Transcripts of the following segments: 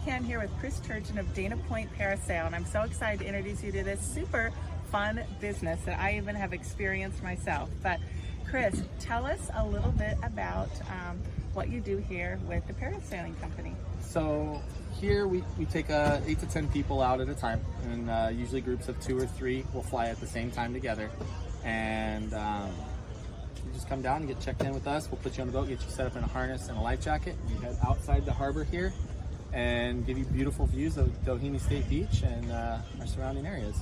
McKhann here with Chris Turgeon of Dana Point Parasail, and I'm so excited to introduce you to this super fun business that I even have experienced myself. But Chris, tell us a little bit about what you do here with the parasailing company. So here we take 8 to 10 people out at a time, and usually groups of 2 or 3 will fly at the same time together. And you just come down and get checked in with us. We'll put you on the boat, get you set up in a harness and a life jacket, and you head outside the harbor here and give you beautiful views of Doheny State Beach and our surrounding areas.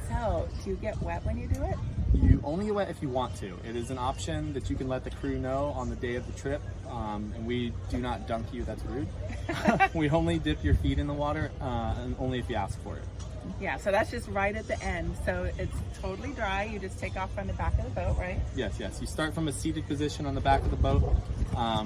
So, do you get wet when you do it? You only get wet if you want to. It is an option that you can let the crew know on the day of the trip, and we do not dunk you, that's rude. We only dip your feet in the water, and only if you ask for it. Yeah, so that's just right at the end. So it's totally dry. You just take off from the back of the boat, right? Yes. You start from a seated position on the back of the boat.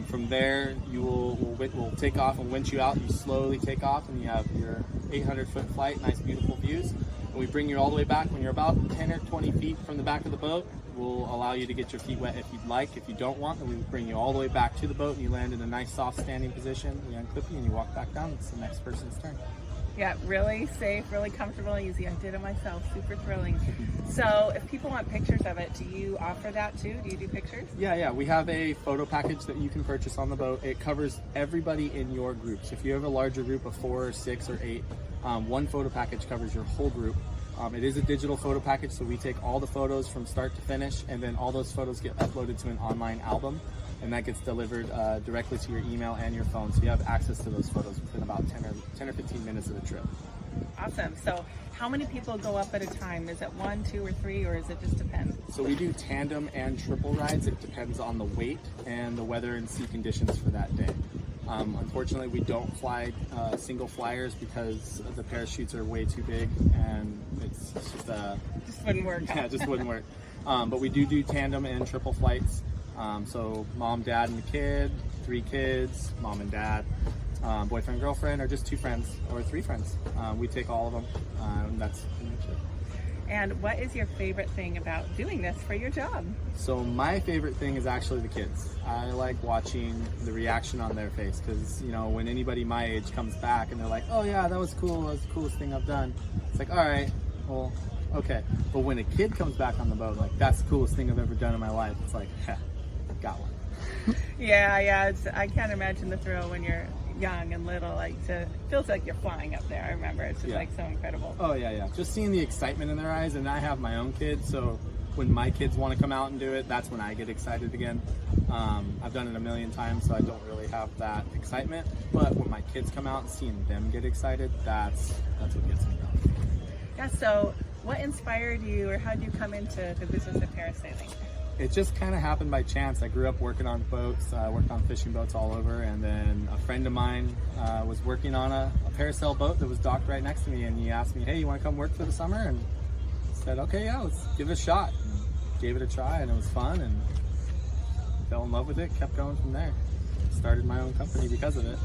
From there, we'll take off and winch you out. You slowly take off, and you have your 800-foot flight, nice, beautiful views. And we bring you all the way back. When you're about 10 or 20 feet from the back of the boat, we'll allow you to get your feet wet if you'd like. If you don't want, then we bring you all the way back to the boat, and you land in a nice, soft standing position. We unclip you, and you walk back down. It's the next person's turn. Yeah, really safe, really comfortable and easy. I did it myself, super thrilling. So if people want pictures of it, do you offer that too? Do you do pictures? Yeah, we have a photo package that you can purchase on the boat. It covers everybody in your group. So if you have a larger group of 4 or 6 or 8, one photo package covers your whole group. It is a digital photo package, so we take all the photos from start to finish, and then all those photos get uploaded to an online album, and that gets delivered directly to your email and your phone, so you have access to those photos within about 10 or 15 minutes of the trip. Awesome. So how many people go up at a time? Is it 1, 2, or 3, or is it just depend? So we do tandem and triple rides. It depends on the weight and the weather and sea conditions for that day. Unfortunately, we don't fly single flyers because the parachutes are way too big, and it's just just wouldn't work. Yeah, it just wouldn't work. But we do tandem and triple flights. So mom, dad, and the kid, 3 kids, mom and dad, boyfriend, girlfriend, or just 2 friends or 3 friends. We take all of them, and that's pretty much it. And what is your favorite thing about doing this for your job? So my favorite thing is actually the kids. I like watching the reaction on their face, because when anybody my age comes back and they're like, oh yeah, that was cool, that was the coolest thing I've done, it's like, all right, well, okay. But when a kid comes back on the boat, like, that's the coolest thing I've ever done in my life, it's like, heh, got one. Yeah, I can't imagine the thrill when you're young and little. It feels like you're flying up there. I remember it's just like so incredible. Oh yeah, just seeing the excitement in their eyes. And I have my own kids, so when my kids want to come out and do it, that's when I get excited again. I've done it a million times, so I don't really have that excitement, but when my kids come out and seeing them get excited, that's what gets me going. Yeah, so what inspired you, or how did you come into the business of parasailing? It just kind of happened by chance. I grew up working on boats. I worked on fishing boats all over, and then a friend of mine was working on a parasail boat that was docked right next to me, and he asked me, hey, you want to come work for the summer? And I said, okay, yeah, let's give it a shot. And gave it a try, and it was fun, and fell in love with it, kept going from there. Started my own company because of it.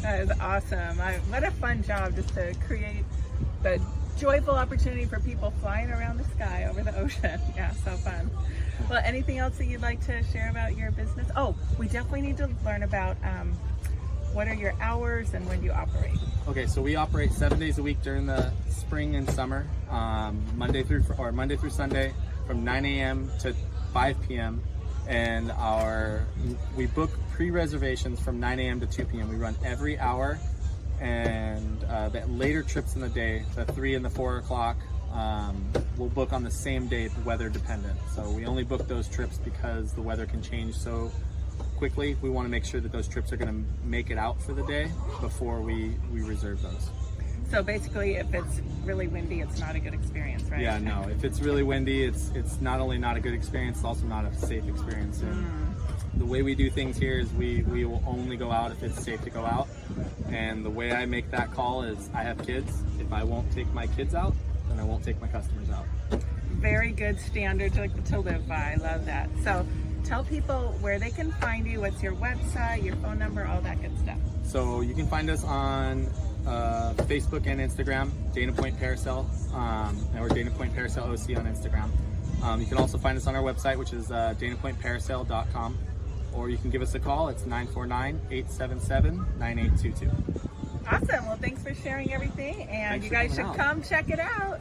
That is awesome. What a fun job, just to create the joyful opportunity for people flying around the sky over the ocean. Yeah, so fun. Well, anything else that you'd like to share about your business? Oh, we definitely need to learn about what are your hours and when do you operate? Okay, so we operate 7 days a week during the spring and summer, Monday through Sunday from 9 a.m. to 5 p.m. And we book pre-reservations from 9 a.m. to 2 p.m. We run every hour, and the later trips in the day, the 3 and the 4 o'clock, we'll book on the same day, weather dependent. So we only book those trips because the weather can change so quickly. We want to make sure that those trips are going to make it out for the day before we reserve those. So basically, if it's really windy, it's not a good experience, right? Yeah, no. If it's really windy, it's not only not a good experience, it's also not a safe experience. And the way we do things here is we will only go out if it's safe to go out. And the way I make that call is, I have kids. If I won't take my kids out, then I won't take my customers out. Very good standard to live by. I love that. So tell people where they can find you. What's your website, your phone number, all that good stuff. So you can find us on Facebook and Instagram, Dana Point Parasail, or Dana Point Parasail OC on Instagram. You can also find us on our website, which is danapointparasail.com, or you can give us a call. It's 949-877-9822. Awesome. thanks for sharing everything, and Thanks you for guys coming should out. come check it out.